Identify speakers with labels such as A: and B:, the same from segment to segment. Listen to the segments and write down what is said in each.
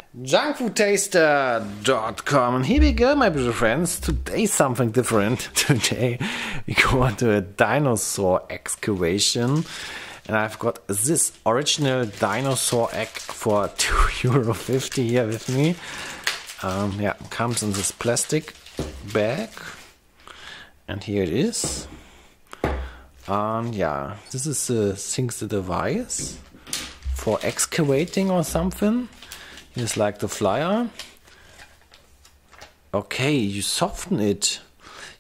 A: Junkfoodtaster.com, and here we go, my beautiful friends. Today something different. Today we go on to a dinosaur excavation, and I've got this original dinosaur egg for €2.50 here with me. Yeah, comes in this plastic bag, and here it is. And yeah, this is the device for excavating or something. Here's like the flyer. Okay, you soften it.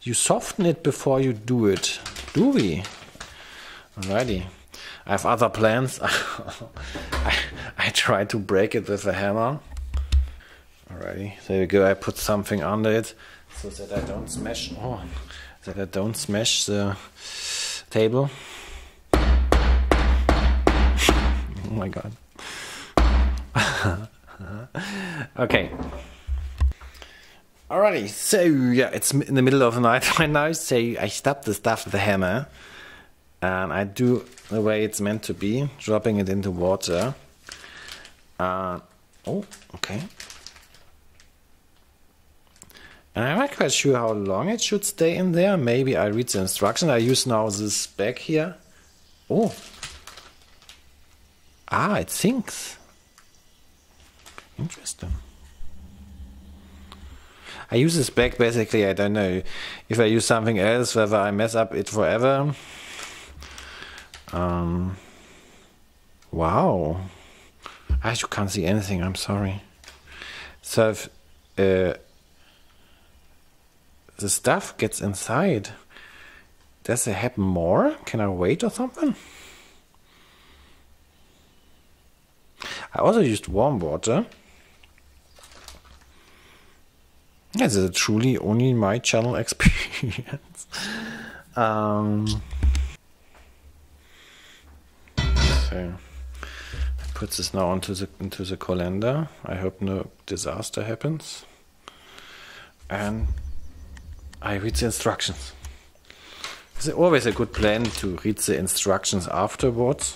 A: You soften it before you do it. Do we? Alrighty. I have other plans. I try to break it with a hammer. Alrighty, there we go. I put something under it so that I don't smash. Oh, that I don't smash the table. Oh my god. Okay. Alrighty, so yeah, it's in the middle of the night right now, so I stop the stuff with a hammer and I do the way it's meant to be, dropping it into water. Oh, okay. And I'm not quite sure how long it should stay in there. Maybe I read the instruction. I use now this bag here. Oh. Ah, it sinks. Interesting. I use this bag basically, I don't know if I use something else, whether I mess up it forever. Wow. You can't see anything, I'm sorry. So if the stuff gets inside, does it happen more? Can I wait or something? I also used warm water. This is truly only my channel experience. So I put this now into the colander. I hope no disaster happens. And I read the instructions. It's always a good plan to read the instructions afterwards.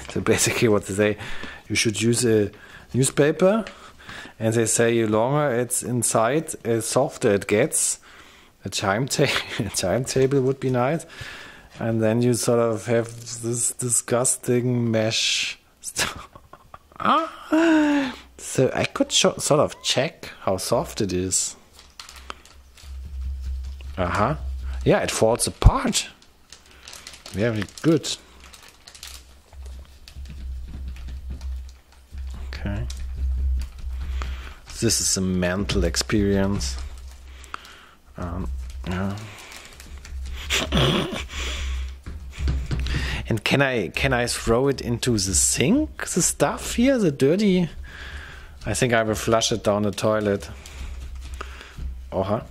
A: So basically what they say, you should use a newspaper, and they say the longer it's inside, the softer it gets. A timetable would be nice. And then you sort of have this disgusting mesh stuff. So I could sort of check how soft it is. Yeah, it falls apart. Very good. Okay. This is a mental experience. Yeah. And can I throw it into the sink? The stuff here, the dirty. I think I will flush it down the toilet. So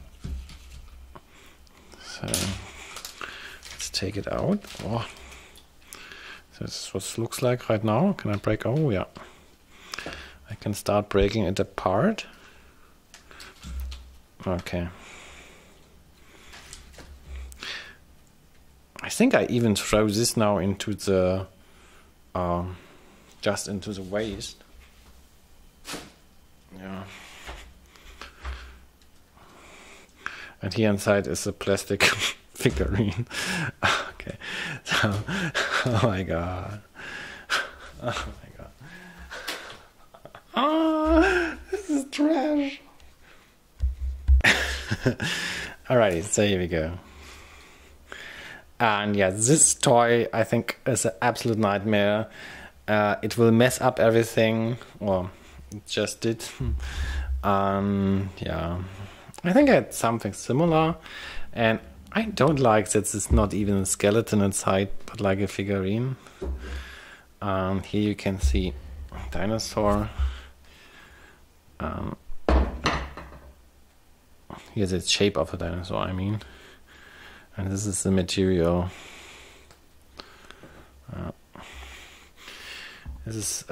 A: let's take it out. Oh, that's what it looks like right now. Can I break? Oh yeah. I can start breaking it apart. Okay. I think I even throw this now into the just into the waste. Yeah. And here inside is a plastic figurine. Okay. So, oh my god. Oh my god. Oh, this is trash. Alrighty, so here we go. And yeah, this toy I think is an absolute nightmare. It will mess up everything. Well, it just did. Yeah, I think I had something similar, and I don't like that it's not even a skeleton inside, but like a figurine. Here you can see dinosaur. Here's the shape of a dinosaur, I mean. And this is the material. This is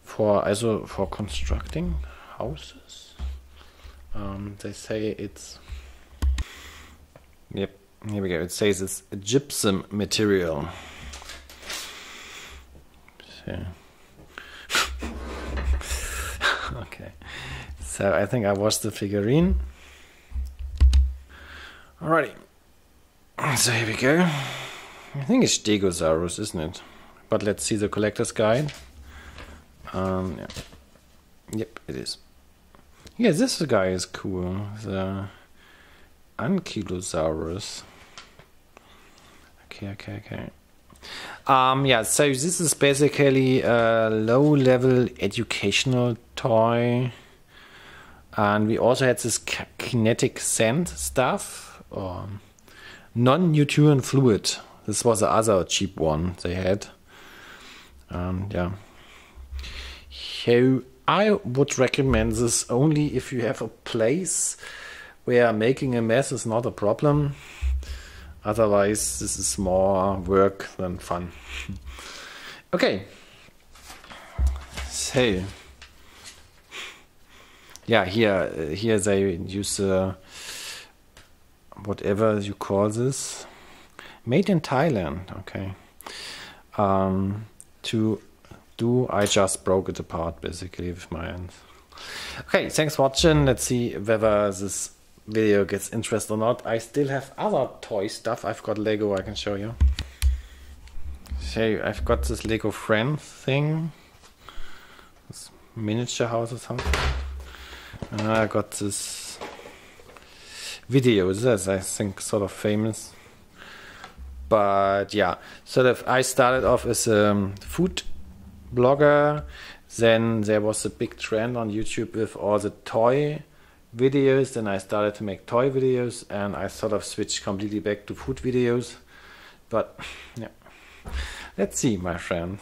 A: for constructing houses. They say it's. Yep, here we go. It says it's a gypsum material. So. Okay, so I think I washed the figurine. Alrighty, so here we go. I think it's Stegosaurus, isn't it? But let's see the collector's guide. Yeah. Yep, it is. Yeah, this guy is cool. The Ankylosaurus. Okay. Yeah, so this is basically a low-level educational toy. And we also had this kinetic sand stuff, or non-Newtonian fluid. This was the other cheap one they had. Yeah. So I would recommend this only if you have a place where making a mess is not a problem. Otherwise, this is more work than fun. Okay. So, yeah, here they use whatever you call this, made in Thailand. Okay. I just broke it apart basically with my hands. Okay, thanks for watching. Let's see whether this video gets interest or not. I still have other toy stuff. I've got Lego I can show you. So I've got this Lego Friends thing, this miniature house or something. And I got this video. That's, I think, sort of famous. But yeah, sort of I started off as a food blogger. Then there was a big trend on YouTube with all the toy videos. Then I started to make toy videos, and I sort of switched completely back to food videos. But yeah, let's see, my friends.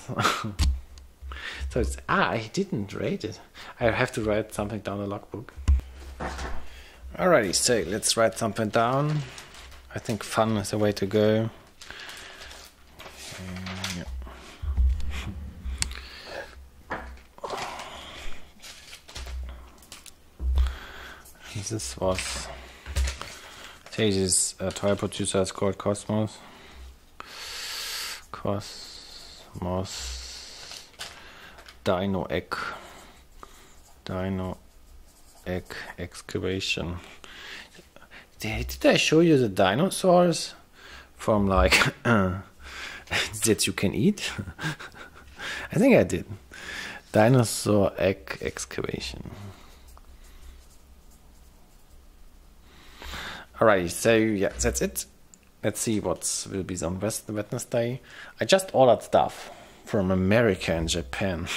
A: So it's, I didn't rate it. I have to write something down in the logbook. Alrighty, so let's write something down. I think fun is the way to go. Yeah. This was Tage's toy producer is called Cosmos. Dino Egg Excavation. Did I show you the dinosaurs from like that you can eat? I think I did. Dinosaur Egg Excavation. Alright, so yeah, that's it. Let's see what will be on Wednesday. I just ordered stuff from America and Japan.